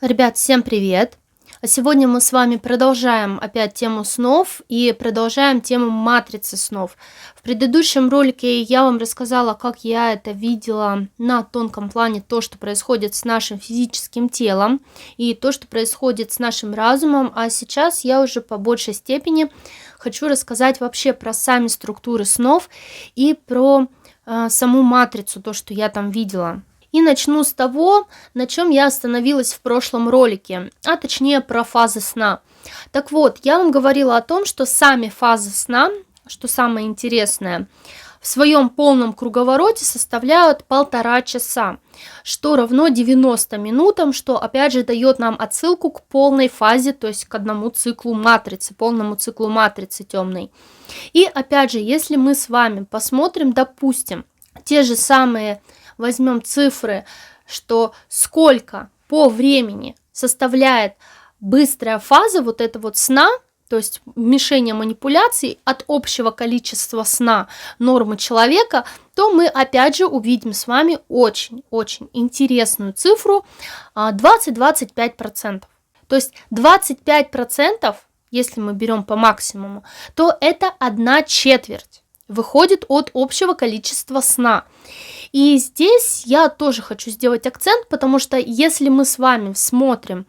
Ребят, всем привет! Сегодня мы с вами продолжаем опять тему снов и продолжаем тему матрицы снов. В предыдущем ролике я вам рассказала, как я это видела на тонком плане, то, что происходит с нашим физическим телом и то, что происходит с нашим разумом, а сейчас я уже по большей степени хочу рассказать вообще про сами структуры снов и про саму матрицу, то, что я там видела. И начну с того, на чем я остановилась в прошлом ролике, а точнее про фазы сна. Так вот, я вам говорила о том, что сами фазы сна, что самое интересное, в своем полном круговороте составляют 1,5 часа, что равно 90 минутам, что опять же дает нам отсылку к полной фазе, то есть к одному циклу матрицы, полному циклу матрицы темной. И опять же, если мы с вами посмотрим, допустим, те же самые возьмем цифры, что сколько по времени составляет быстрая фаза вот это вот сна, то есть вмешение манипуляций от общего количества сна нормы человека, то мы опять же увидим с вами очень-очень интересную цифру 20-25%. То есть 25%, если мы берем по максимуму, то это 1/4 выходит от общего количества сна. И здесь я тоже хочу сделать акцент, потому что если мы с вами смотрим,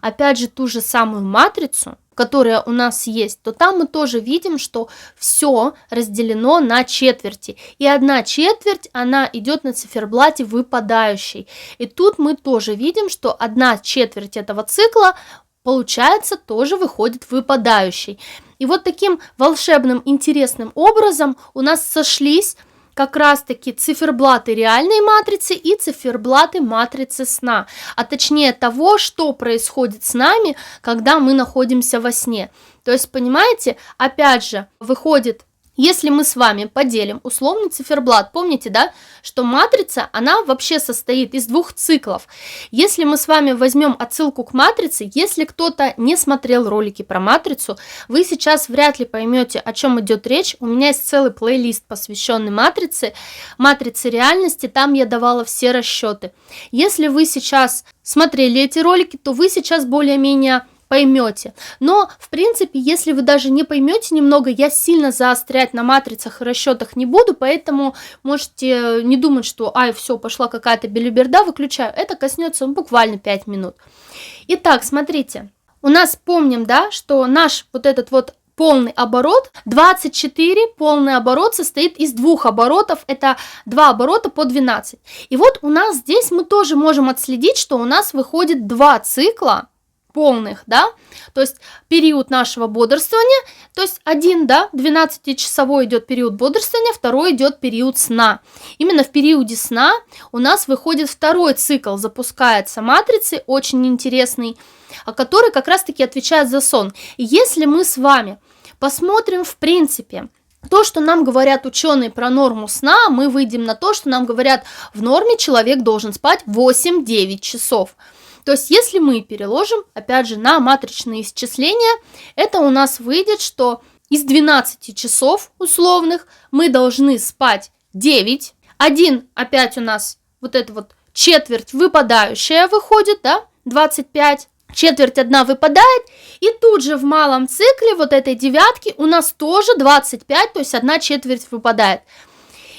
опять же, ту же самую матрицу, которая у нас есть, то там мы тоже видим, что все разделено на четверти. И 1/4, она идет на циферблате выпадающей. И тут мы тоже видим, что 1/4 этого цикла получается тоже выходит выпадающей. И вот таким волшебным, интересным образом у нас сошлись как раз-таки циферблаты реальной матрицы и циферблаты матрицы сна, а точнее того, что происходит с нами, когда мы находимся во сне. То есть, понимаете, опять же, выходит, если мы с вами поделим условный циферблат, помните, да, что матрица, она вообще состоит из 2 циклов. Если мы с вами возьмем отсылку к матрице, если кто-то не смотрел ролики про матрицу, вы сейчас вряд ли поймете, о чем идет речь. У меня есть целый плейлист, посвященный матрице реальности, там я давала все расчеты. Если вы сейчас смотрели эти ролики, то вы сейчас более-менее поймете. Но, в принципе, если вы даже не поймете немного, я сильно заострять на матрицах и расчетах не буду, поэтому можете не думать, что ай, все, пошла какая-то белиберда, выключаю. Это коснется буквально 5 минут. Итак, смотрите, у нас помним, да, что наш вот этот вот полный оборот, 24 полный оборот состоит из 2 оборотов, это 2 оборота по 12. И вот у нас здесь мы тоже можем отследить, что у нас выходит 2 цикла, полных, да, то есть период нашего бодрствования, то есть один, да, 12-часовой идет период бодрствования, второй идет период сна. Именно в периоде сна у нас выходит 2 цикл, запускается матрицы, очень интересный, который как раз-таки отвечает за сон. И если мы с вами посмотрим, в принципе, то, что нам говорят ученые про норму сна, мы выйдем на то, что нам говорят, в норме человек должен спать 8-9 часов. То есть, если мы переложим, опять же, на матричные исчисления, это у нас выйдет, что из 12 часов условных мы должны спать 9. Один опять у нас вот эта вот четверть выпадающая выходит, да, 25. Четверть одна выпадает, и тут же в малом цикле вот этой девятки у нас тоже 25, то есть 1/4 выпадает.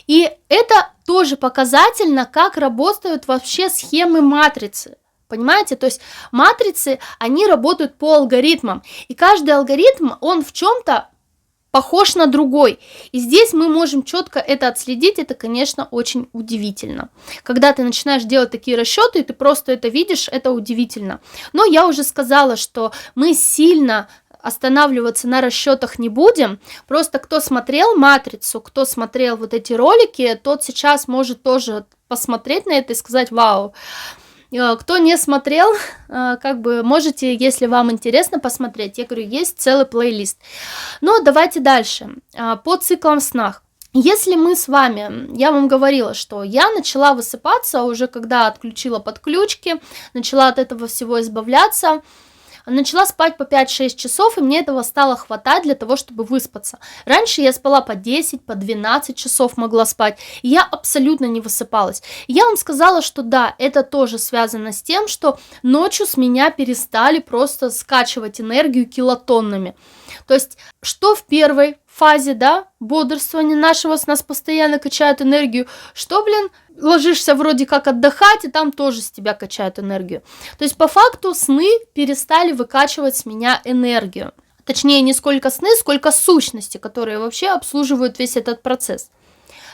И это тоже показательно, как работают вообще схемы матрицы. Понимаете, то есть матрицы, они работают по алгоритмам, и каждый алгоритм, он в чем-то похож на другой, и здесь мы можем четко это отследить, это, конечно, очень удивительно. Когда ты начинаешь делать такие расчеты, и ты просто это видишь, это удивительно. Но я уже сказала, что мы сильно останавливаться на расчетах не будем, просто кто смотрел матрицу, кто смотрел вот эти ролики, тот сейчас может тоже посмотреть на это и сказать «Вау!». Кто не смотрел, как бы можете, если вам интересно, посмотреть. Я говорю, есть целый плейлист. Но давайте дальше. По циклам снах. Если мы с вами, я вам говорила, что я начала высыпаться уже, когда отключила подключки, начала от этого всего избавляться. начала спать по 5-6 часов, и мне этого стало хватать для того, чтобы выспаться. Раньше я спала по 10, по 12 часов могла спать, и я абсолютно не высыпалась. И я вам сказала, что да, это тоже связано с тем, что ночью с меня перестали просто скачивать энергию килотоннами. То есть, что в первой фазе, да, бодрствования нашего с нас постоянно качают энергию, что, ложишься вроде как отдыхать, и там тоже с тебя качают энергию. То есть, по факту, сны перестали выкачивать с меня энергию. Точнее, не сколько сны, сколько сущности, которые вообще обслуживают весь этот процесс.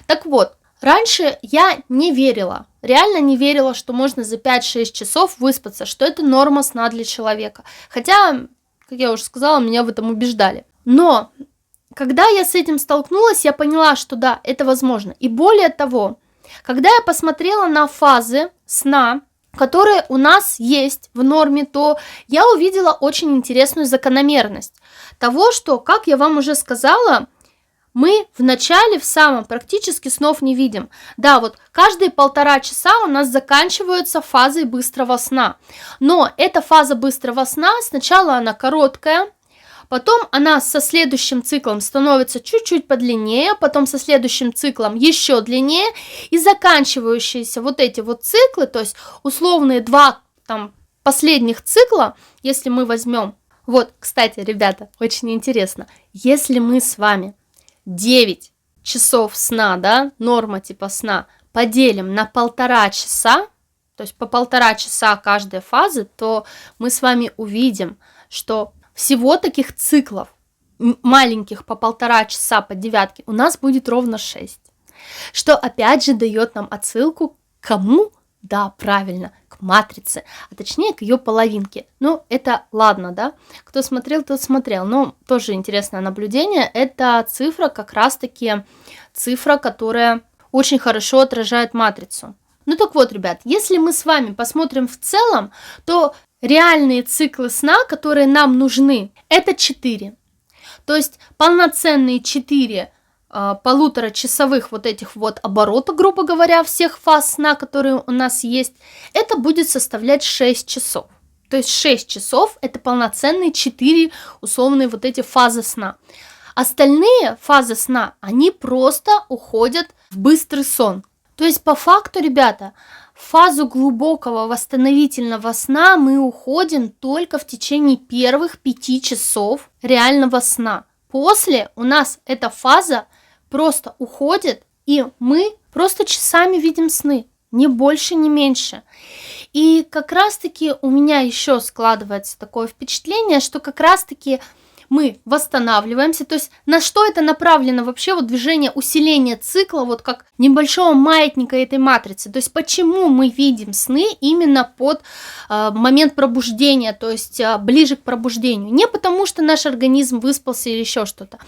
Так вот, раньше я не верила, реально не верила, что можно за 5-6 часов выспаться, что это норма сна для человека. Хотя, как я уже сказала, меня в этом убеждали. Но когда я с этим столкнулась, я поняла, что да, это возможно. И более того, когда я посмотрела на фазы сна, которые у нас есть в норме, то я увидела очень интересную закономерность того, что, как я вам уже сказала, мы в начале, в самом, практически снов не видим. Да, вот каждые 1,5 часа у нас заканчиваются фазой быстрого сна. Но эта фаза быстрого сна, сначала она короткая, потом она со следующим циклом становится чуть-чуть подлиннее, потом со следующим циклом еще длиннее, и заканчивающиеся вот эти вот циклы, то есть условные 2 там последних цикла, если мы возьмем. Вот, кстати, ребята, очень интересно, если мы с вами 9 часов сна, да, норма типа сна, поделим на 1,5 часа, то есть по 1,5 часа каждой фазы, то мы с вами увидим, что всего таких циклов, маленьких по 1,5 часа по 9, у нас будет ровно 6. Что опять же дает нам отсылку к кому? Да, правильно, к матрице, а точнее к ее половинке. Ну, это ладно, да? Кто смотрел, тот смотрел. Но тоже интересное наблюдение. Это цифра, как раз-таки цифра, которая очень хорошо отражает матрицу. Ну так вот, ребят, если мы с вами посмотрим в целом, то реальные циклы сна, которые нам нужны, это 4. То есть полноценные 4 1,5-часовых вот этих вот оборота, грубо говоря, всех фаз сна, которые у нас есть, это будет составлять 6 часов. То есть 6 часов это полноценные 4 условные вот эти фазы сна. Остальные фазы сна, они просто уходят в быстрый сон. То есть по факту, ребята, в фазу глубокого восстановительного сна мы уходим только в течение первых 5 часов реального сна. После у нас эта фаза просто уходит, и мы просто часами видим сны, ни больше, ни меньше. И как раз-таки у меня еще складывается такое впечатление, что как раз-таки мы восстанавливаемся, то есть на что это направлено вообще вот движение усиления цикла, вот как небольшого маятника этой матрицы, то есть почему мы видим сны именно под момент пробуждения, то есть ближе к пробуждению, не потому что наш организм выспался или еще что-то,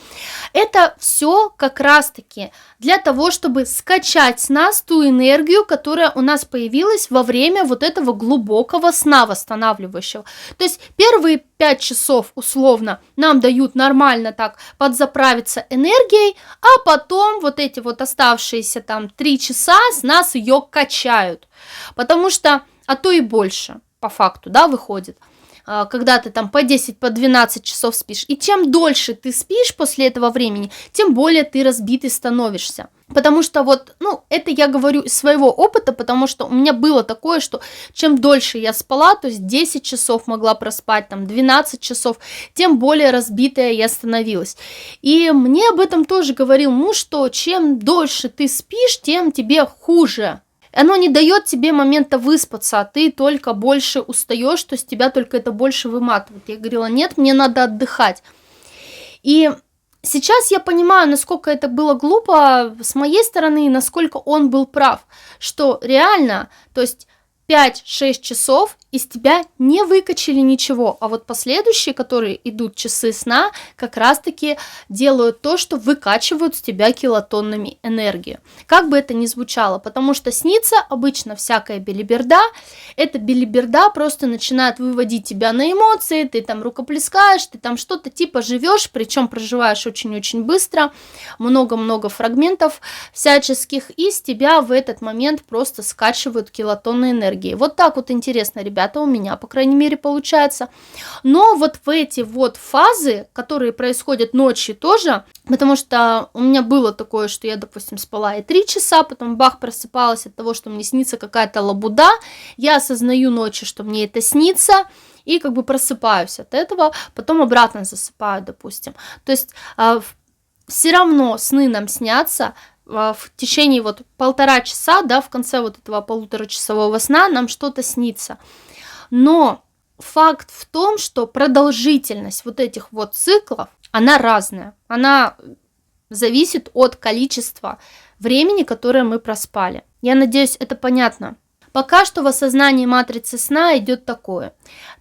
это все как раз-таки для того, чтобы скачать с нас ту энергию, которая у нас появилась во время вот этого глубокого сна восстанавливающего, то есть первые 5 часов условно нам дают нормально так подзаправиться энергией, а потом вот эти вот оставшиеся там 3 часа с нас ее качают, потому что, а то и больше по факту, да, выходит, когда ты там по 10, по 12 часов спишь, и чем дольше ты спишь после этого времени, тем более ты разбитый становишься. Потому что вот, ну, это я говорю из своего опыта, потому что у меня было такое, что чем дольше я спала, то есть 10 часов могла проспать, там 12 часов, тем более разбитая я становилась. И мне об этом тоже говорил муж, что чем дольше ты спишь, тем тебе хуже. Оно не дает тебе момента выспаться, а ты только больше устаешь, то есть тебя только это больше выматывает. Я говорила, нет, мне надо отдыхать. И сейчас я понимаю, насколько это было глупо с моей стороны, и насколько он был прав, что реально, то есть 5-6 часов из тебя не выкачали ничего, а вот последующие, которые идут часы сна, как раз-таки делают то, что выкачивают с тебя килотоннами энергии. Как бы это ни звучало, потому что снится обычно всякая белиберда, эта белиберда просто начинает выводить тебя на эмоции, ты там рукоплескаешь, ты там что-то типа живешь, причем проживаешь очень-очень быстро, много-много фрагментов всяческих, и с тебя в этот момент просто скачивают килотонны энергии. Вот так вот интересно, ребята. это у меня, по крайней мере, получается. Но вот в эти вот фазы, которые происходят ночью тоже, потому что у меня было такое, что я, допустим, спала и 3 часа, потом бах, просыпалась от того, что мне снится какая-то лабуда, я осознаю ночью, что мне это снится, и как бы просыпаюсь от этого, потом обратно засыпаю, допустим. То есть все равно сны нам снятся в течение вот 1,5 часа, да, в конце вот этого 1,5-часового сна нам что-то снится. Но факт в том, что продолжительность вот этих вот циклов, она разная. Она зависит от количества времени, которое мы проспали. Я надеюсь, это понятно. Пока что в осознании матрицы сна идет такое.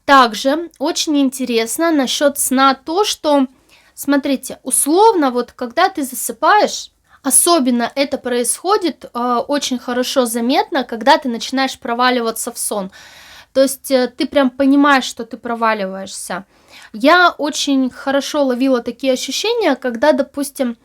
Также очень интересно насчет сна то, что, смотрите, условно, вот когда ты засыпаешь, особенно это происходит очень хорошо заметно, когда ты начинаешь проваливаться в сон. То есть ты прям понимаешь, что ты проваливаешься. Я очень хорошо ловила такие ощущения, когда, допустим,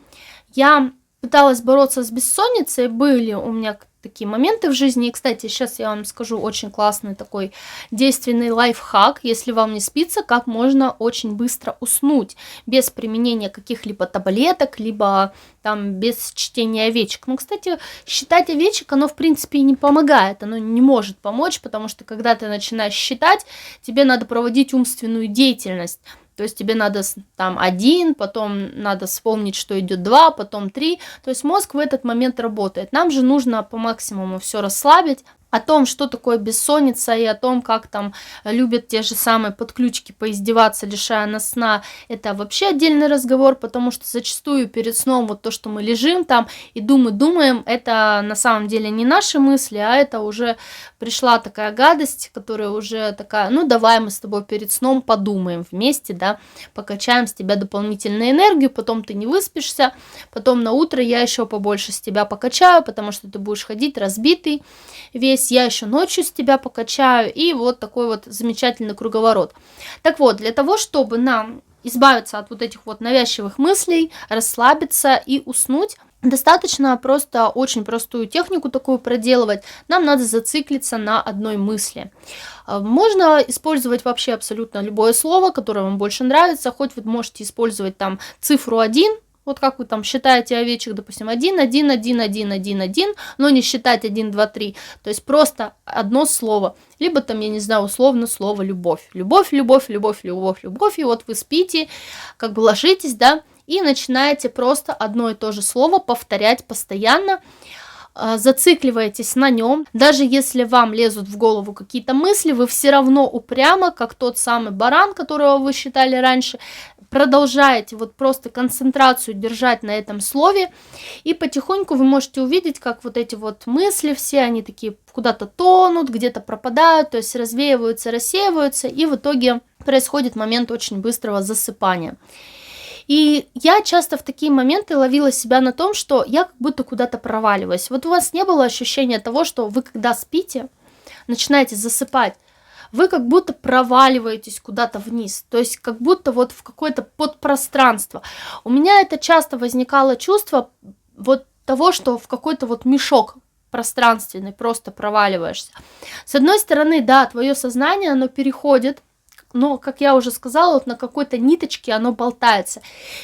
я пыталась бороться с бессонницей, были у меня такие моменты в жизни. И, кстати, сейчас я вам скажу очень классный такой действенный лайфхак, если вам не спится, как можно очень быстро уснуть без применения каких-либо таблеток, либо там без чтения овечек. Ну, кстати, считать овечек, оно в принципе и не помогает, оно не может помочь, потому что когда ты начинаешь считать, тебе надо проводить умственную деятельность. То есть тебе надо там 1, потом надо вспомнить, что идет 2, потом 3. То есть мозг в этот момент работает. Нам же нужно по максимуму все расслабить. О том, что такое бессонница, и о том, как там любят те же самые подключки поиздеваться, лишая нас сна, это вообще отдельный разговор, потому что зачастую перед сном вот то, что мы лежим там и думаем, это на самом деле не наши мысли, а это уже пришла такая гадость, которая уже такая, ну давай мы с тобой перед сном подумаем вместе, да, покачаем с тебя дополнительную энергию, потом ты не выспишься, потом на утро я еще побольше с тебя покачаю, потому что ты будешь ходить разбитый весь, я еще ночью с тебя покачаю, и вот такой вот замечательный круговорот. Так вот, для того, чтобы нам избавиться от вот этих вот навязчивых мыслей, расслабиться и уснуть, достаточно просто очень простую технику такую проделывать. Нам надо зациклиться на одной мысли. Можно использовать вообще абсолютно любое слово, которое вам больше нравится, хоть вы можете использовать там цифру 1, вот как вы там считаете овечек, допустим, 1, 1, 1, 1, 1, 1, но не считать 1, 2, 3. То есть просто одно слово. Либо там, я не знаю, условно слово любовь. Любовь, любовь, любовь, любовь, любовь. И вот вы спите, как бы ложитесь, да, и начинаете просто одно и то же слово повторять постоянно. Зацикливаетесь на нем, даже если вам лезут в голову какие-то мысли, вы все равно упрямо, как тот самый баран, которого вы считали раньше, продолжаете вот просто концентрацию держать на этом слове, и потихоньку вы можете увидеть, как вот эти вот мысли все, они такие куда-то тонут, где-то пропадают, то есть развеиваются, рассеиваются, и в итоге происходит момент очень быстрого засыпания. И я часто в такие моменты ловила себя на том, что я как будто куда-то проваливаюсь. Вот у вас не было ощущения того, что вы когда спите, начинаете засыпать, вы как будто проваливаетесь куда-то вниз, то есть как будто вот в какое-то подпространство. У меня это часто возникало чувство вот того, что в какой-то вот мешок пространственный просто проваливаешься. С одной стороны, да, твое сознание, оно переходит, но, как я уже сказала, вот на какой-то ниточке оно болтается.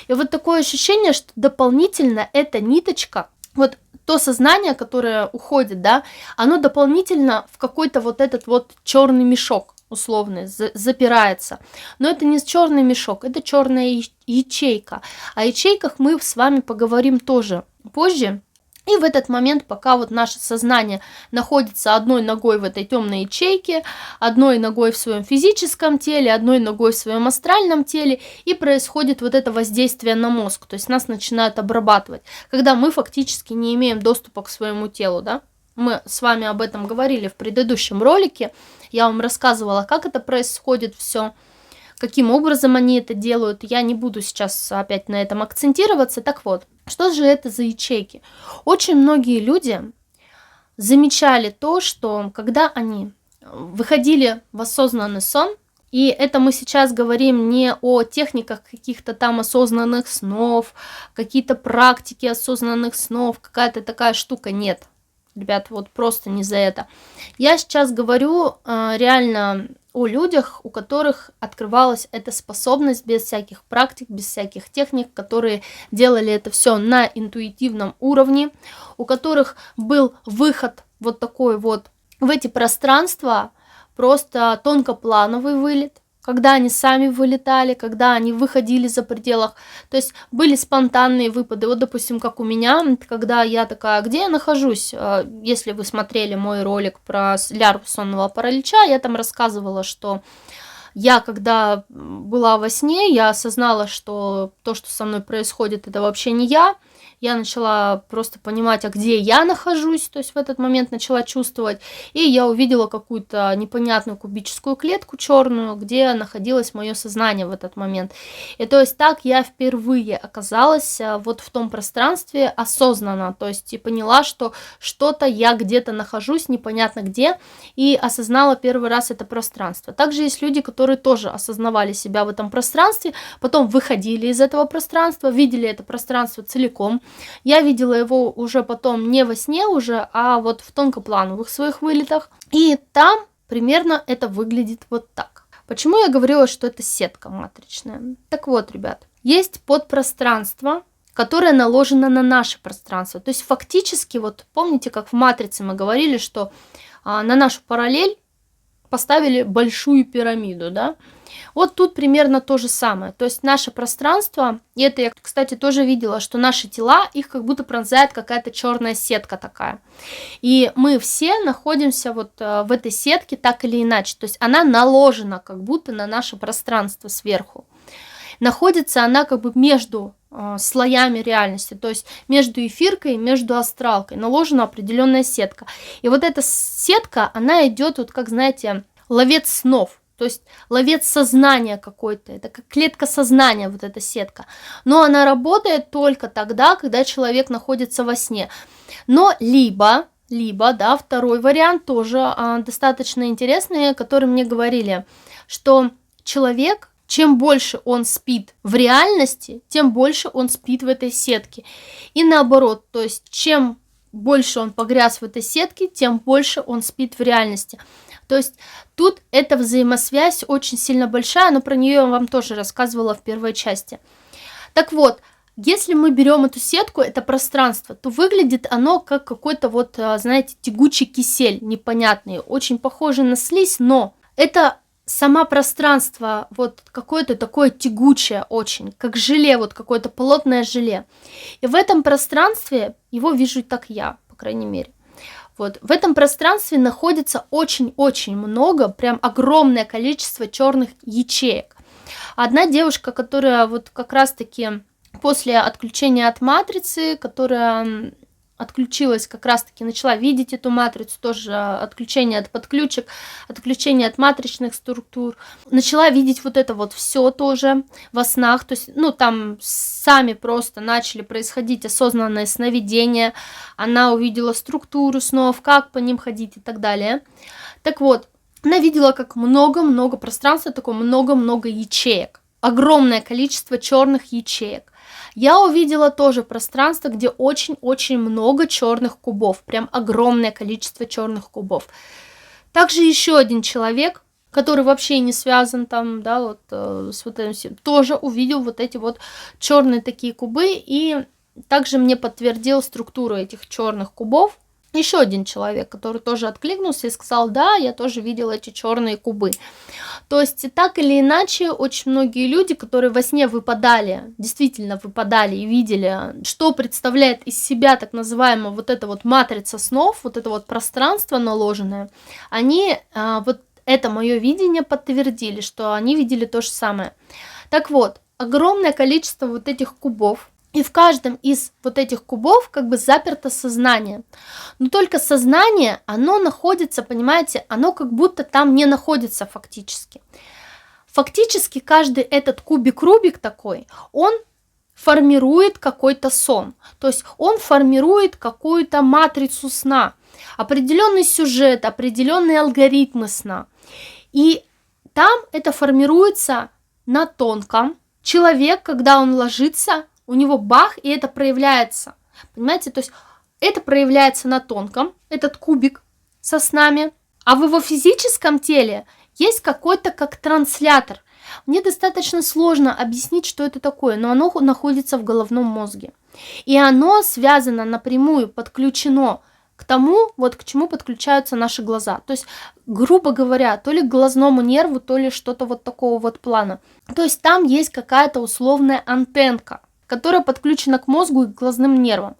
И вот такое ощущение, что дополнительно эта ниточка, вот то сознание, которое уходит, да, оно дополнительно в какой-то вот этот вот черный мешок условный запирается. Но это не черный мешок, это черная ячейка. О ячейках мы с вами поговорим тоже позже. И в этот момент, пока вот наше сознание находится одной ногой в этой темной ячейке, одной ногой в своем физическом теле, одной ногой в своем астральном теле, и происходит вот это воздействие на мозг, то есть нас начинают обрабатывать, когда мы фактически не имеем доступа к своему телу, да? Мы с вами об этом говорили в предыдущем ролике, я вам рассказывала, как это происходит все, каким образом они это делают. Я не буду сейчас опять на этом акцентироваться. Так вот, что же это за ячейки? Очень многие люди замечали то, что когда они выходили в осознанный сон, и это мы сейчас говорим не о техниках каких-то там осознанных снов, какие-то практики осознанных снов, какая-то такая штука, нет. ребят, вот просто не за это. Я сейчас говорю реально о людях, у которых открывалась эта способность без всяких практик, без всяких техник, которые делали это все на интуитивном уровне, у которых был выход вот такой вот в эти пространства, просто тонкоплановый вылет, когда они сами вылетали, когда они выходили за пределах, то есть были спонтанные выпады, вот, допустим, как у меня, когда я такая, где я нахожусь, если вы смотрели мой ролик про лярву сонного паралича, я там рассказывала, что я, когда была во сне, я осознала, что то, что со мной происходит, это вообще не я начала просто понимать, а где я нахожусь, то есть в этот момент начала чувствовать, и я увидела какую-то непонятную кубическую клетку черную, где находилось мое сознание в этот момент. И то есть так я впервые оказалась вот в том пространстве осознанно, то есть и поняла, что что-то я где-то нахожусь, непонятно где, и осознала первый раз это пространство. Также есть люди, которые тоже осознавали себя в этом пространстве, потом выходили из этого пространства, видели это пространство целиком. Я видела его уже потом не во сне уже, а вот в тонкоплановых своих вылетах. И там примерно это выглядит вот так. Почему я говорила, что это сетка матричная? Так вот, ребят, есть подпространство, которое наложено на наше пространство. То есть фактически, вот помните, как в матрице мы говорили, что на нашу параллель поставили большую пирамиду, да? Вот тут примерно то же самое. То есть наше пространство, и это я, кстати, тоже видела, что наши тела, их как будто пронзает какая-то черная сетка такая. И мы все находимся вот в этой сетке так или иначе. То есть она наложена как будто на наше пространство сверху. Находится она как бы между слоями реальности, то есть между эфиркой и между астралкой наложена определенная сетка. И вот эта сетка, она идет вот как, знаете, ловец снов. То есть ловец сознания какой-то, это как клетка сознания, вот эта сетка. Но она работает только тогда, когда человек находится во сне. Но либо, да, второй вариант тоже достаточно интересный, который мне говорили, что человек, чем больше он спит в реальности, тем больше он спит в этой сетке. И наоборот, то есть чем больше он погряз в этой сетке, тем больше он спит в реальности. То есть тут эта взаимосвязь очень сильно большая, но про нее я вам тоже рассказывала в первой части. Так вот, если мы берем эту сетку, это пространство, то выглядит оно как какой-то вот, знаете, тягучий кисель непонятный, очень похожий на слизь, но это само пространство вот какое-то такое тягучее очень, как желе, вот какое-то плотное желе. И в этом пространстве, его вижу так я, по крайней мере. Вот, в этом пространстве находится очень-очень много, прям огромное количество черных ячеек. Одна девушка, которая вот как раз-таки после отключения от матрицы, которая отключилась как раз-таки, начала видеть эту матрицу, тоже отключение от подключек, отключение от матричных структур, начала видеть вот это вот все тоже во снах, то есть, ну, там сами просто начали происходить осознанные сновидения, она увидела структуру снов, как по ним ходить и так далее. Так вот, она видела, как много-много пространства, такое много-много ячеек, огромное количество черных ячеек. Я увидела тоже пространство, где очень-очень много черных кубов, прям огромное количество черных кубов. Также еще один человек, который вообще не связан там, да, вот с вот этим всем, тоже увидел вот эти вот черные такие кубы и также мне подтвердил структуру этих черных кубов. Еще один человек, который тоже откликнулся и сказал, да, я тоже видел эти черные кубы. То есть так или иначе, очень многие люди, которые во сне выпадали, действительно выпадали и видели, что представляет из себя так называемая вот эта вот матрица снов, вот это вот пространство наложенное, они вот это мое видение подтвердили, что они видели то же самое. Так вот, огромное количество вот этих кубов, и в каждом из вот этих кубов как бы заперто сознание. Но только сознание, оно находится, понимаете, оно как будто там не находится фактически. Фактически каждый этот кубик-рубик такой, он формирует какой-то сон. То есть он формирует какую-то матрицу сна, определенный сюжет, определенные алгоритмы сна. И там это формируется на тонком. Человек, когда он ложится, у него бах, и это проявляется. Понимаете, то есть это проявляется на тонком, этот кубик со снами, а в его физическом теле есть какой-то как транслятор. Мне достаточно сложно объяснить, что это такое, но оно находится в головном мозге. И оно связано напрямую, подключено к тому, вот к чему подключаются наши глаза. То есть, грубо говоря, то ли к глазному нерву, то ли что-то вот такого вот плана. То есть там есть какая-то условная антенка, которая подключена к мозгу и к глазным нервам.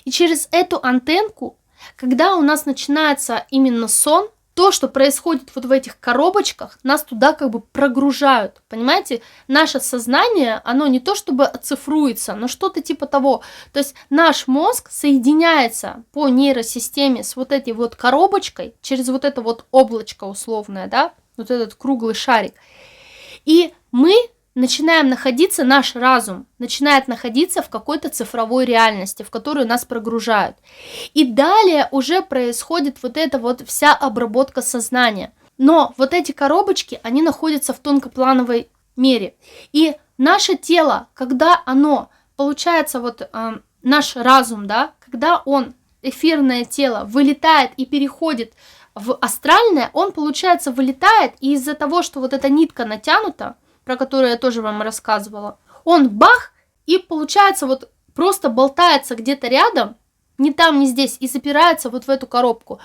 И через эту антенку, когда у нас начинается именно сон, то, что происходит вот в этих коробочках, нас туда как бы прогружают, понимаете? Наше сознание, оно не то чтобы оцифруется, но что-то типа того. То есть наш мозг соединяется по нейросистеме с вот этой вот коробочкой, через вот это вот облачко условное, да, вот этот круглый шарик. И мы начинаем находиться, наш разум начинает находиться в какой-то цифровой реальности, в которую нас прогружают. И далее уже происходит вот эта вот вся обработка сознания. Но вот эти коробочки, они находятся в тонкоплановой мере. И наше тело, когда оно, получается, вот наш разум, да, когда он, эфирное тело, вылетает и переходит в астральное, он, получается, вылетает, и из-за того, что вот эта нитка натянута, про которую я тоже вам рассказывала, он бах, и получается вот просто болтается где-то рядом, ни там, ни здесь, и запирается вот в эту коробку.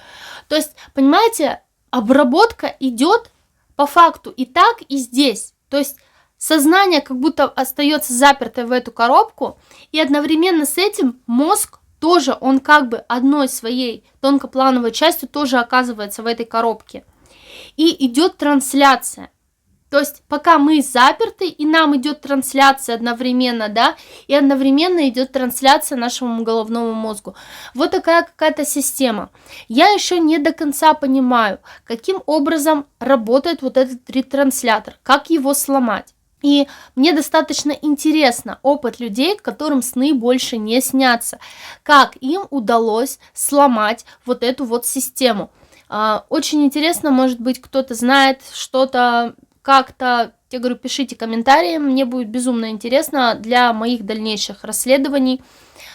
То есть, понимаете, обработка идет по факту и так, и здесь. То есть сознание как будто остается запертое в эту коробку, и одновременно с этим мозг тоже, он как бы одной своей тонкоплановой частью тоже оказывается в этой коробке. И идет трансляция. То есть пока мы заперты, и нам идет трансляция одновременно, да, и одновременно идет трансляция нашему головному мозгу. Вот такая какая-то система. Я еще не до конца понимаю, каким образом работает вот этот ретранслятор, как его сломать. И мне достаточно интересно опыт людей, которым сны больше не снятся, как им удалось сломать вот эту вот систему. Очень интересно, может быть, кто-то знает что-то, как-то, я говорю, пишите комментарии, мне будет безумно интересно для моих дальнейших расследований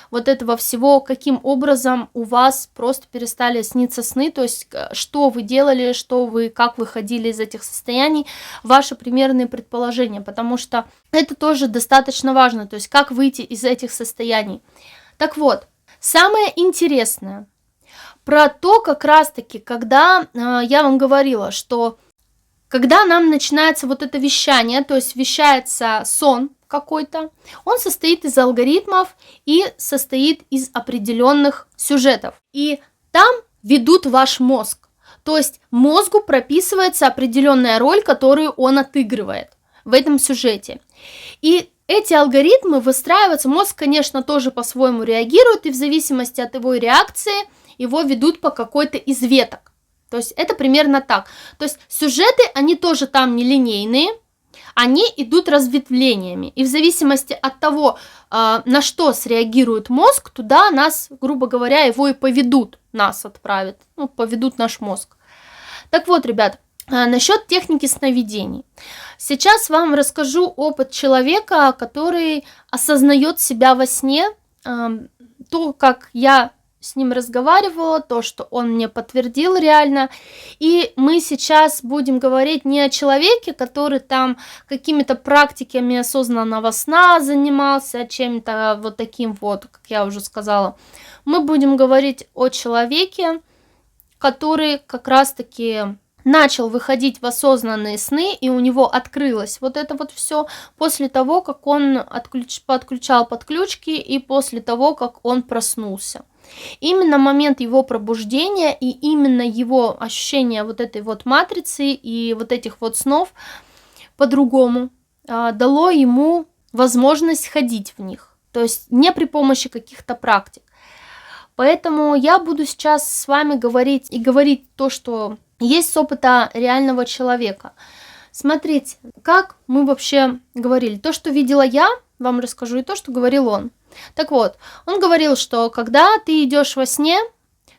вот этого всего, каким образом у вас просто перестали сниться сны, то есть что вы делали, как выходили из этих состояний, ваши примерные предположения, потому что это тоже достаточно важно, то есть как выйти из этих состояний. Так вот, самое интересное про то, как раз-таки, когда я вам говорила, что когда нам начинается вот это вещание, то есть вещается сон какой-то, он состоит из алгоритмов и состоит из определенных сюжетов. И там ведут ваш мозг. То есть мозгу прописывается определенная роль, которую он отыгрывает в этом сюжете. И эти алгоритмы выстраиваются, мозг, конечно, тоже по-своему реагирует, и в зависимости от его реакции его ведут по какой-то из веток. То есть это примерно так. То есть сюжеты, они тоже там нелинейные, они идут разветвлениями. И в зависимости от того, на что среагирует мозг, туда нас, грубо говоря, его и поведут, нас отправят, поведут наш мозг. Так вот, ребят, насчет техники сновидений. Сейчас вам расскажу опыт человека, который осознает себя во сне, то, как я с ним разговаривала, то, что он мне подтвердил реально. И мы сейчас будем говорить не о человеке, который там какими-то практиками осознанного сна занимался, чем-то вот таким вот, как я уже сказала. Мы будем говорить о человеке, который как раз-таки начал выходить в осознанные сны, и у него открылось вот это вот все после того, как он подключал подключки, и после того, как он проснулся. Именно момент его пробуждения и именно его ощущение вот этой вот матрицы и вот этих вот снов по-другому дало ему возможность ходить в них, то есть не при помощи каких-то практик. Поэтому я буду сейчас с вами говорить то, что есть с опыта реального человека. Смотрите, как мы вообще говорили. То, что видела я, вам расскажу, и то, что говорил он. Так вот, он говорил, что когда ты идешь во сне,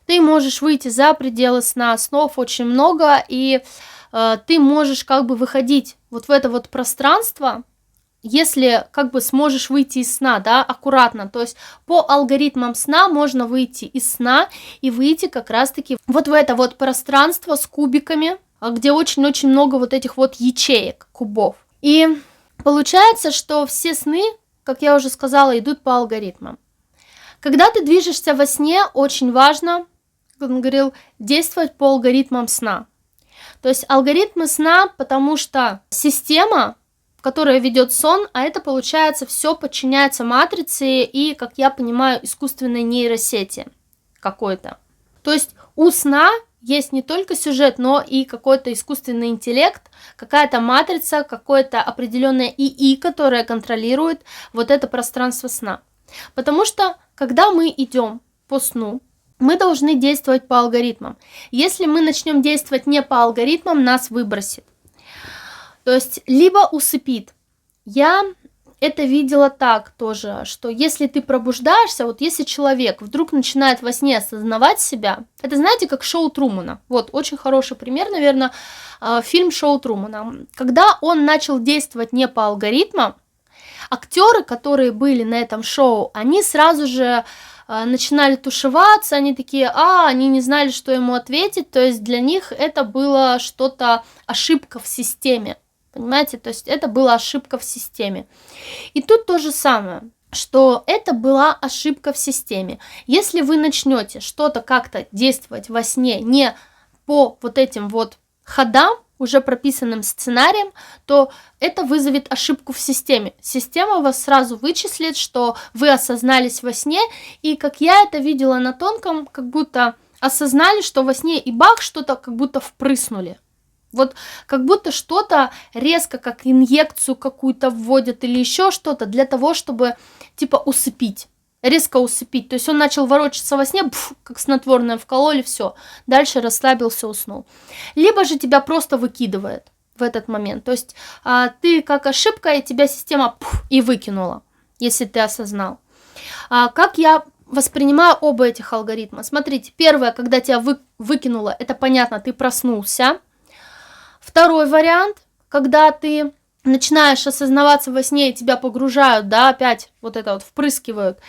ты можешь выйти за пределы сна, снов очень много, и ты можешь как бы выходить вот в это вот пространство, если как бы сможешь выйти из сна, да, аккуратно, то есть по алгоритмам сна можно выйти из сна и выйти как раз-таки вот в это вот пространство с кубиками, где очень-очень много вот этих вот ячеек, кубов. И получается, что все сны, как я уже сказала, идут по алгоритмам. Когда ты движешься во сне, очень важно, как он говорил, действовать по алгоритмам сна. То есть алгоритмы сна, потому что система, которая ведет сон, а это получается все подчиняется матрице и, как я понимаю, искусственной нейросети какой-то. То есть у сна есть не только сюжет, но и какой-то искусственный интеллект, какая-то матрица, какое-то определенное ИИ, которое контролирует вот это пространство сна. Потому что, когда мы идем по сну, мы должны действовать по алгоритмам. Если мы начнем действовать не по алгоритмам, нас выбросит. То есть, либо усыпит. Я это видела так тоже, что если ты пробуждаешься, вот если человек вдруг начинает во сне осознавать себя, это знаете, как шоу Трумана. Вот, очень хороший пример, наверное, фильм «Шоу Трумана». Когда он начал действовать не по алгоритмам, актеры, которые были на этом шоу, они сразу же начинали тушеваться, они такие, они не знали, что ему ответить, то есть для них это было что-то, ошибка в системе, понимаете, то есть это была ошибка в системе. И тут то же самое, что это была ошибка в системе. Если вы начнете что-то как-то действовать во сне не по вот этим вот ходам, уже прописанным сценарием, то это вызовет ошибку в системе. Система вас сразу вычислит, что вы осознались во сне, и как я это видела на тонком, как будто осознали, что во сне и бах, что-то как будто впрыснули. Вот как будто что-то резко, как инъекцию какую-то вводят или еще что-то для того, чтобы типа усыпить. Резко усыпить. То есть он начал ворочаться во сне, как снотворное вкололи, все. Дальше расслабился, уснул. Либо же тебя просто выкидывает в этот момент. То есть ты как ошибка, и тебя система и выкинула, если ты осознал. Как я воспринимаю оба этих алгоритма? Смотрите, первое, когда тебя выкинуло, это понятно, ты проснулся. Второй вариант, когда ты начинаешь осознаваться во сне и тебя погружают, да, опять вот это вот впрыскивают,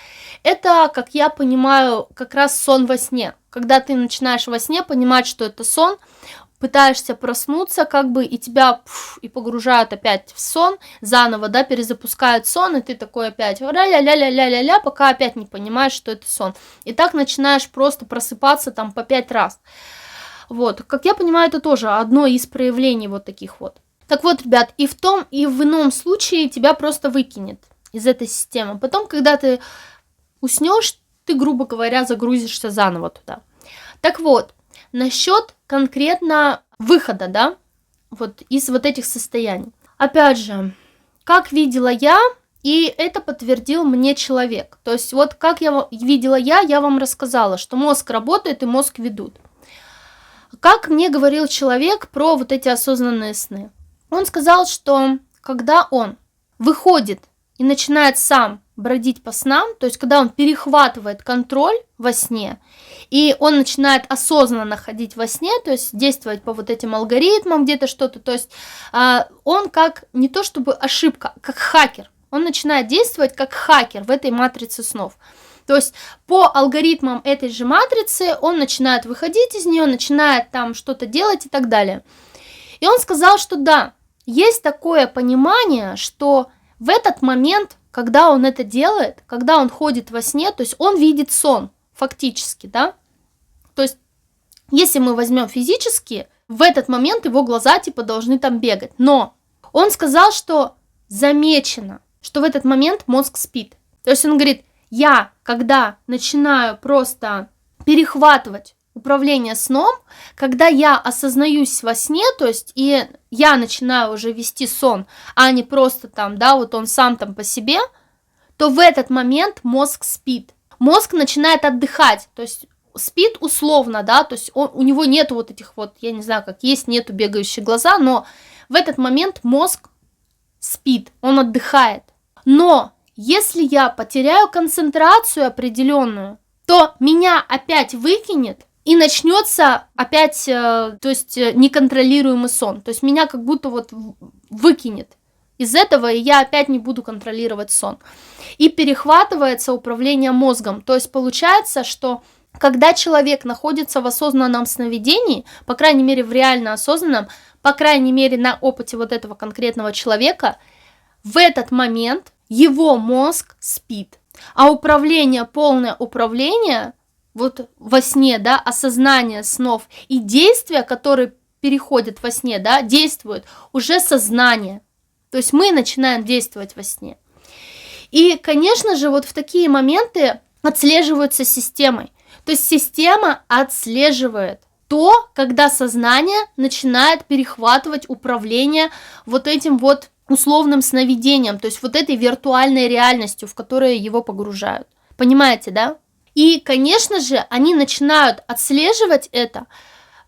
это, как я понимаю, как раз сон во сне. Когда ты начинаешь во сне понимать, что это сон, пытаешься проснуться, как бы, и тебя и погружают опять в сон, заново, да, перезапускают сон, и ты такой опять ля-ля-ля-ля-ля-ля, пока опять не понимаешь, что это сон. И так начинаешь просто просыпаться там по 5 раз. Вот, как я понимаю, это тоже одно из проявлений вот таких вот. Так вот, ребят, и в том, и в ином случае тебя просто выкинет из этой системы. Потом, когда ты уснешь, ты, грубо говоря, загрузишься заново туда. Так вот, насчет конкретно выхода, да, вот из вот этих состояний. Опять же, как видела я, и это подтвердил мне человек. То есть вот как я видела я вам рассказала, что мозг работает и мозг ведут. Как мне говорил человек про вот эти осознанные сны? Он сказал, что когда он выходит и начинает сам бродить по снам, то есть когда он перехватывает контроль во сне, и он начинает осознанно ходить во сне, то есть действовать по вот этим алгоритмам, где-то что-то, то есть он как не то чтобы ошибка, как хакер. Он начинает действовать как хакер в этой матрице снов. То есть по алгоритмам этой же матрицы он начинает выходить из нее, начинает там что-то делать и так далее. И он сказал, что да, есть такое понимание, что в этот момент, когда он это делает, когда он ходит во сне, то есть он видит сон фактически, да. То есть если мы возьмем физически, в этот момент его глаза типа должны там бегать. Но он сказал, что замечено, что в этот момент мозг спит. То есть он говорит, я, когда начинаю просто перехватывать управление сном, когда я осознаюсь во сне, то есть и я начинаю уже вести сон, а не просто там, да, вот он сам там по себе, то в этот момент мозг спит. Мозг начинает отдыхать, то есть спит условно, да, то есть у него нету вот этих вот, я не знаю, как есть, нету бегающие глаза, но в этот момент мозг спит, он отдыхает. Но если я потеряю концентрацию определенную, то меня опять выкинет, и начнется опять, то есть неконтролируемый сон. То есть меня как будто вот выкинет из этого, и я опять не буду контролировать сон. И перехватывается управление мозгом. То есть получается, что когда человек находится в осознанном сновидении, по крайней мере в реально осознанном, по крайней мере на опыте вот этого конкретного человека, в этот момент его мозг спит. А управление, полное управление вот во сне, да, осознание снов и действия, которые переходят во сне, да, действует уже сознание. То есть мы начинаем действовать во сне. И, конечно же, вот в такие моменты отслеживаются системой. То есть система отслеживает то, когда сознание начинает перехватывать управление вот этим вот условным сновидением, то есть вот этой виртуальной реальностью, в которую его погружают. Понимаете, да? И, конечно же, они начинают отслеживать это,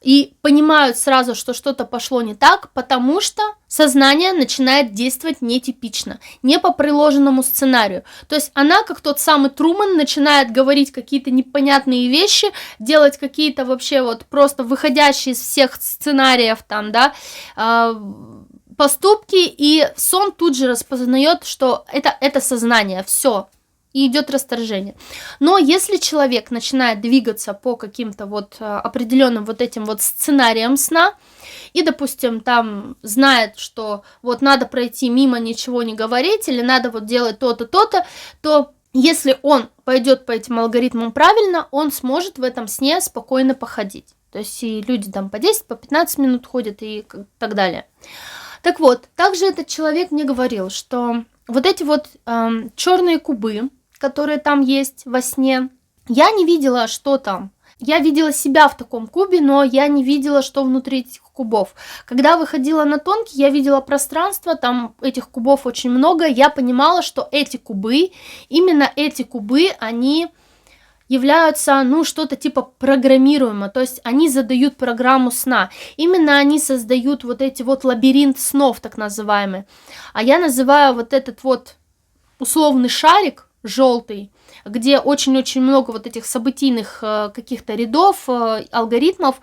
и понимают сразу, что что-то пошло не так, потому что сознание начинает действовать нетипично, не по приложенному сценарию. То есть она, как тот самый Труман, начинает говорить какие-то непонятные вещи, делать какие-то вообще вот просто выходящие из всех сценариев там, да, поступки, и сон тут же распознает, что это сознание, все. И идет расторжение. Но если человек начинает двигаться по каким-то вот определенным вот этим вот сценариям сна, и, допустим, там знает, что вот надо пройти мимо, ничего не говорить, или надо вот делать то-то, то-то, то если он пойдет по этим алгоритмам правильно, он сможет в этом сне спокойно походить. То есть и люди там по 10, по 15 минут ходят и так далее. Так вот, также этот человек мне говорил, что вот эти вот черные кубы, которые там есть во сне, я не видела, что там. Я видела себя в таком кубе, но я не видела, что внутри этих кубов. Когда выходила на тонкий, я видела пространство, там этих кубов очень много, я понимала, что эти кубы, именно эти кубы, они являются, ну, что-то типа программируемо, то есть они задают программу сна. Именно они создают вот эти вот лабиринт снов, так называемый. А я называю вот этот вот условный шарик, желтый, где очень-очень много вот этих событийных каких-то рядов, алгоритмов,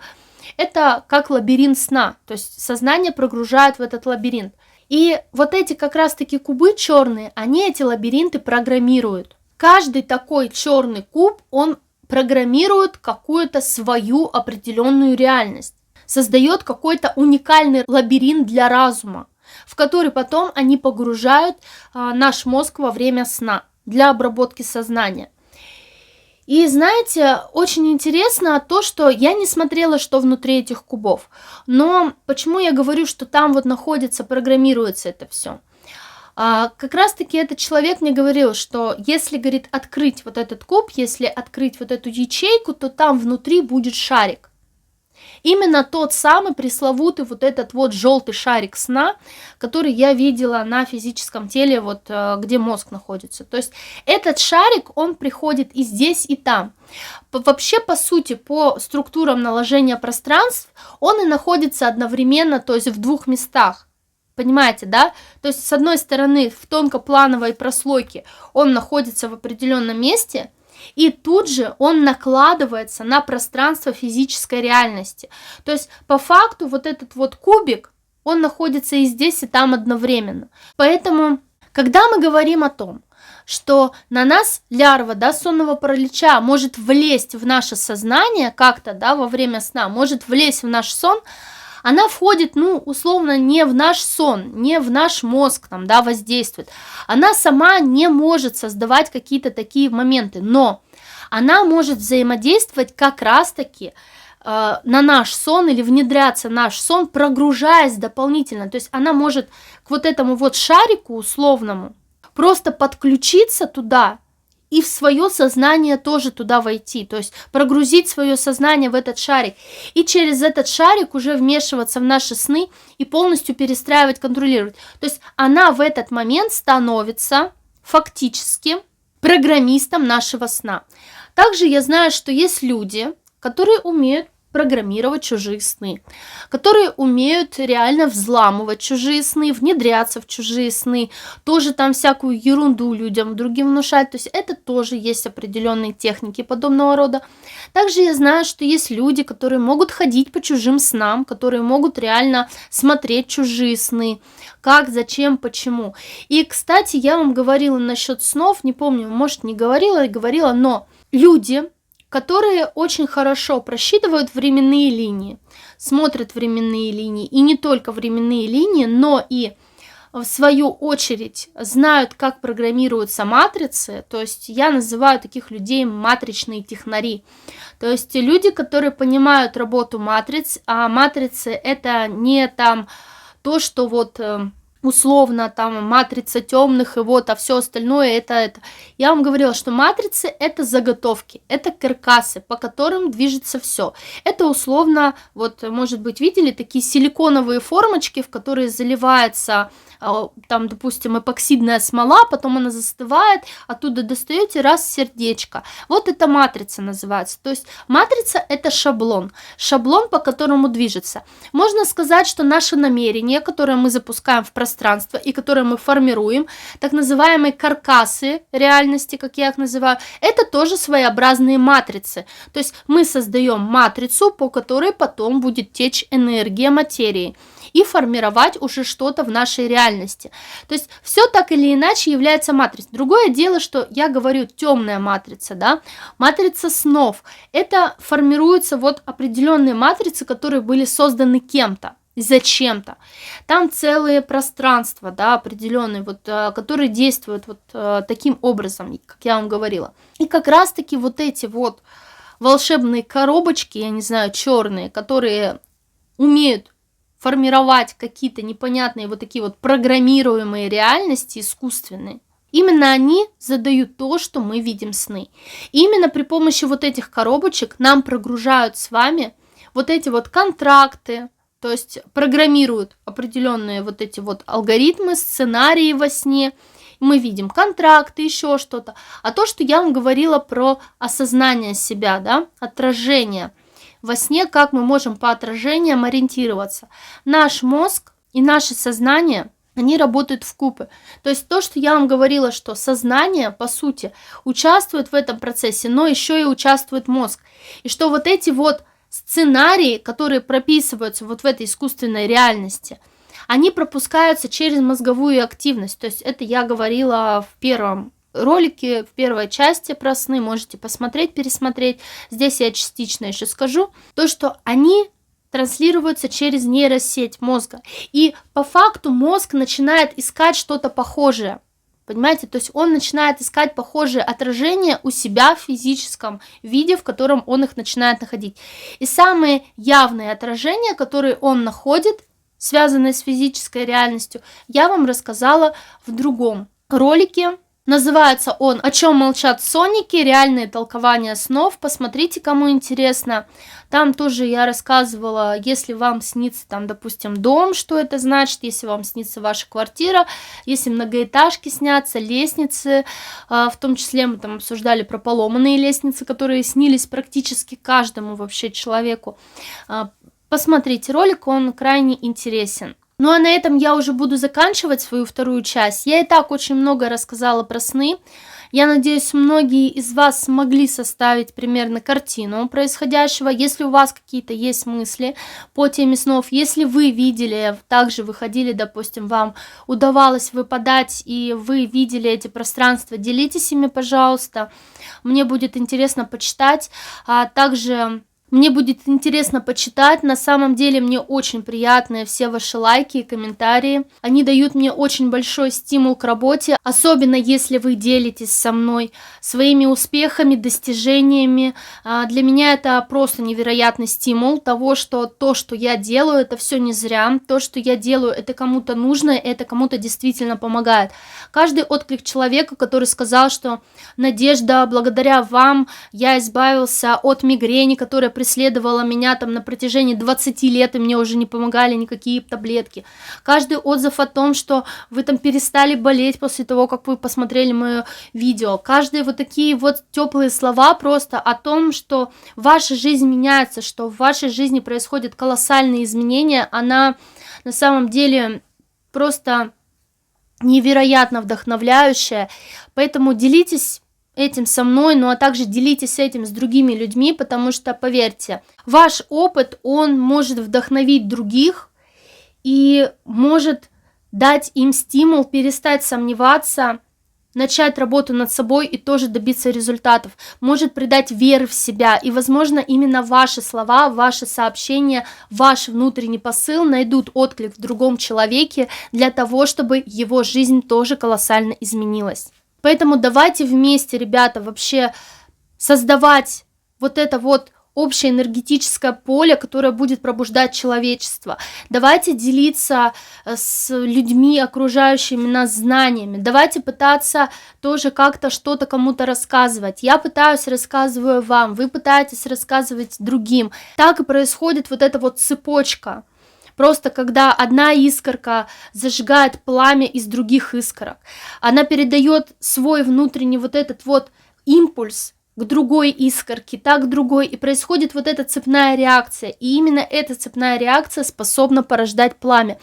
это как лабиринт сна, то есть сознание прогружает в этот лабиринт. И вот эти как раз-таки кубы черные, они эти лабиринты программируют. Каждый такой черный куб, он программирует какую-то свою определенную реальность, создает какой-то уникальный лабиринт для разума, в который потом они погружают наш мозг во время сна для обработки сознания. И знаете, очень интересно то, что я не смотрела, что внутри этих кубов. Но почему я говорю, что там вот находится, программируется это все? Как раз-таки этот человек мне говорил, что если, говорит, открыть вот этот куб, если открыть вот эту ячейку, то там внутри будет шарик. Именно тот самый пресловутый вот этот вот желтый шарик сна, который я видела на физическом теле, вот где мозг находится. То есть этот шарик, он приходит и здесь, и там. Вообще, по сути, по структурам наложения пространств, он и находится одновременно, то есть в двух местах. Понимаете, да? То есть, с одной стороны, в тонкоплановой прослойке он находится в определенном месте, и тут же он накладывается на пространство физической реальности. То есть, по факту, вот этот вот кубик, он находится и здесь, и там одновременно. Поэтому, когда мы говорим о том, что на нас лярва, да, сонного паралича может влезть в наше сознание как-то, да, во время сна, может влезть в наш сон, она входит, ну, условно, не в наш сон, не в наш мозг, там, да, воздействует. Она сама не может создавать какие-то такие моменты, но она может взаимодействовать как раз-таки на наш сон или внедряться в наш сон, прогружаясь дополнительно. То есть она может к вот этому вот шарику условному просто подключиться туда, и в свое сознание тоже туда войти, то есть прогрузить свое сознание в этот шарик, и через этот шарик уже вмешиваться в наши сны и полностью перестраивать, контролировать. То есть она в этот момент становится фактически программистом нашего сна. Также я знаю, что есть люди, которые умеют программировать чужие сны, которые умеют реально взламывать чужие сны, внедряться в чужие сны, тоже там всякую ерунду людям другим внушать. То есть это тоже есть определенные техники подобного рода. Также я знаю, что есть люди, которые могут ходить по чужим снам, которые могут реально смотреть чужие сны, как, зачем, почему. И, кстати, я вам говорила насчет снов, не помню, может, не говорила или говорила, но люди, которые очень хорошо просчитывают временные линии, смотрят временные линии, и не только временные линии, но и в свою очередь знают, как программируются матрицы, то есть я называю таких людей матричные технари, то есть люди, которые понимают работу матриц, а матрицы это не там то, что вот условно там матрица темных и вот, а все остальное это. Я вам говорила, что матрицы это заготовки, это каркасы, по которым движется все. Это условно, вот, может быть, видели такие силиконовые формочки, в которые заливается там, допустим, эпоксидная смола, потом она застывает, оттуда достаете раз сердечко. Вот это матрица называется. То есть матрица это шаблон, по которому движется. Можно сказать, что наше намерение, которое мы запускаем в пространство и которое мы формируем, так называемые каркасы реальности, как я их называю, это тоже своеобразные матрицы. То есть мы создаем матрицу, по которой потом будет течь энергия материи и формировать уже что-то в нашей реальности. То есть все так или иначе является матрицей. Другое дело, что я говорю темная матрица, да, матрица снов. Это формируются вот определенные матрицы, которые были созданы кем-то. Зачем-то. Там целые пространства, да, определенные, вот, которые действуют вот таким образом, как я вам говорила. И как раз-таки вот эти вот волшебные коробочки, я не знаю, черные, которые умеют формировать какие-то непонятные вот такие вот программируемые реальности искусственные. Именно они задают то, что мы видим сны. И именно при помощи вот этих коробочек нам прогружают с вами вот эти вот контракты, то есть программируют определенные вот эти вот алгоритмы, сценарии во сне. Мы видим контракты, еще что-то. А то, что я вам говорила про осознание себя, да, отражение во сне, как мы можем по отражениям ориентироваться. Наш мозг и наше сознание, они работают вкупе. То есть то, что я вам говорила, что сознание, по сути, участвует в этом процессе, но еще и участвует мозг. И что вот эти вот сценарии, которые прописываются вот в этой искусственной реальности, они пропускаются через мозговую активность. То есть это я говорила в первом ролике, в первой части про сны, можете посмотреть, пересмотреть. Здесь я частично еще скажу. То, что они транслируются через нейросеть мозга. И по факту мозг начинает искать что-то похожее. Понимаете? То есть он начинает искать похожие отражения у себя в физическом виде, в котором он их начинает находить. И самые явные отражения, которые он находит, связанные с физической реальностью, я вам рассказала в другом ролике. Называется он «О чем молчат соники. Реальные толкования снов». Посмотрите, кому интересно. Там тоже я рассказывала, если вам снится, там, допустим, дом, что это значит, если вам снится ваша квартира, если многоэтажки снятся, лестницы, в том числе мы там обсуждали про поломанные лестницы, которые снились практически каждому вообще человеку. Посмотрите ролик, он крайне интересен. Ну а на этом я уже буду заканчивать свою вторую часть. Я и так очень много рассказала про сны. Я надеюсь, многие из вас смогли составить примерно картину происходящего. Если у вас какие-то есть мысли по теме снов, если вы видели, также выходили, допустим, вам удавалось выпадать, и вы видели эти пространства, делитесь ими, пожалуйста. Мне будет интересно почитать. А также мне будет интересно почитать. На самом деле мне очень приятны все ваши лайки и комментарии. Они дают мне очень большой стимул к работе, особенно если вы делитесь со мной своими успехами, достижениями. Для меня это просто невероятный стимул того, что то, что я делаю, это все не зря. То, что я делаю, это кому-то нужно, это кому-то действительно помогает. Каждый отклик человека, который сказал, что Надежда, благодаря вам я избавился от мигрени, которая преследовала меня там на протяжении 20 лет, и мне уже не помогали никакие таблетки. Каждый отзыв о том, что вы там перестали болеть после того, как вы посмотрели мое видео. Каждые вот такие вот теплые слова просто о том, что ваша жизнь меняется, что в вашей жизни происходят колоссальные изменения, она на самом деле просто невероятно вдохновляющая. Поэтому делитесь этим со мной, ну а также делитесь этим с другими людьми, потому что, поверьте, ваш опыт, он может вдохновить других и может дать им стимул перестать сомневаться, начать работу над собой и тоже добиться результатов, может придать веры в себя. И, возможно, именно ваши слова, ваши сообщения, ваш внутренний посыл найдут отклик в другом человеке для того, чтобы его жизнь тоже колоссально изменилась. Поэтому давайте вместе, ребята, вообще создавать вот это вот общее энергетическое поле, которое будет пробуждать человечество. Давайте делиться с людьми, окружающими нас, знаниями. Давайте пытаться тоже как-то что-то кому-то рассказывать. Я пытаюсь, рассказываю вам, вы пытаетесь рассказывать другим. Так и происходит вот эта вот цепочка. Просто когда одна искорка зажигает пламя из других искорок, она передает свой внутренний вот этот вот импульс к другой искорке, так к другой, и происходит вот эта цепная реакция. И именно эта цепная реакция способна порождать пламя.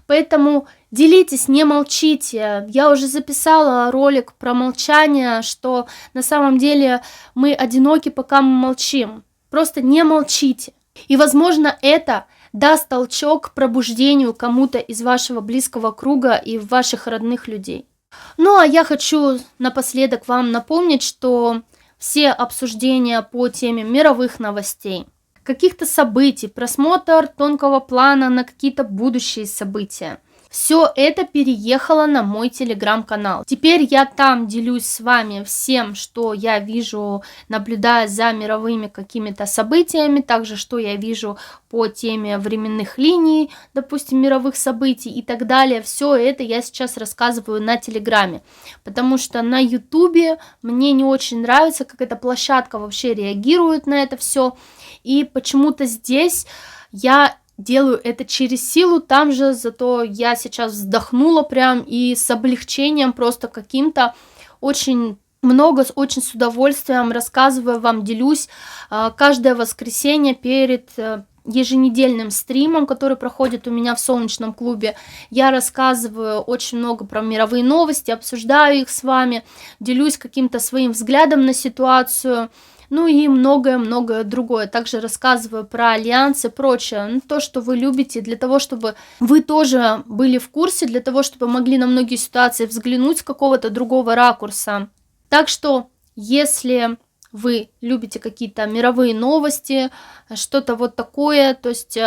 Поэтому делитесь, не молчите. Я уже записала ролик про молчание, что на самом деле мы одиноки, пока мы молчим. Просто не молчите. И, возможно, это даст толчок к пробуждению кому-то из вашего близкого круга и ваших родных людей. Ну, а я хочу напоследок вам напомнить, что все обсуждения по теме мировых новостей, каких-то событий, просмотр тонкого плана на какие-то будущие события, все это переехало на мой телеграм-канал. Теперь я там делюсь с вами всем, что я вижу, наблюдая за мировыми какими-то событиями, также что я вижу по теме временных линий, допустим, мировых событий и так далее. Все это я сейчас рассказываю на телеграме, потому что на ютубе мне не очень нравится, как эта площадка вообще реагирует на это все, и почему-то здесь я делаю это через силу, там же зато я сейчас вздохнула прям и с облегчением просто каким-то очень много, очень с удовольствием рассказываю вам, делюсь каждое воскресенье перед еженедельным стримом, который проходит у меня в солнечном клубе. Я рассказываю очень много про мировые новости, обсуждаю их с вами, делюсь каким-то своим взглядом на ситуацию. Ну и многое-многое другое. Также рассказываю про альянсы и прочее. Ну, то, что вы любите, для того, чтобы вы тоже были в курсе, для того, чтобы могли на многие ситуации взглянуть с какого-то другого ракурса. Так что, если вы любите какие-то мировые новости, что-то вот такое, то есть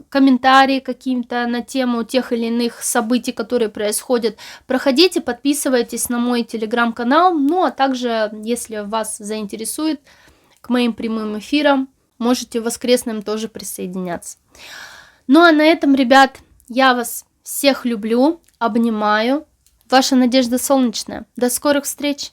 комментарии какие-то на тему тех или иных событий, которые происходят, проходите, подписывайтесь на мой телеграм-канал. Ну, а также, если вас заинтересует, к моим прямым эфирам можете воскресным тоже присоединяться. Ну а на этом, ребят, я вас всех люблю, обнимаю. Ваша Надежда Солнечная. До скорых встреч!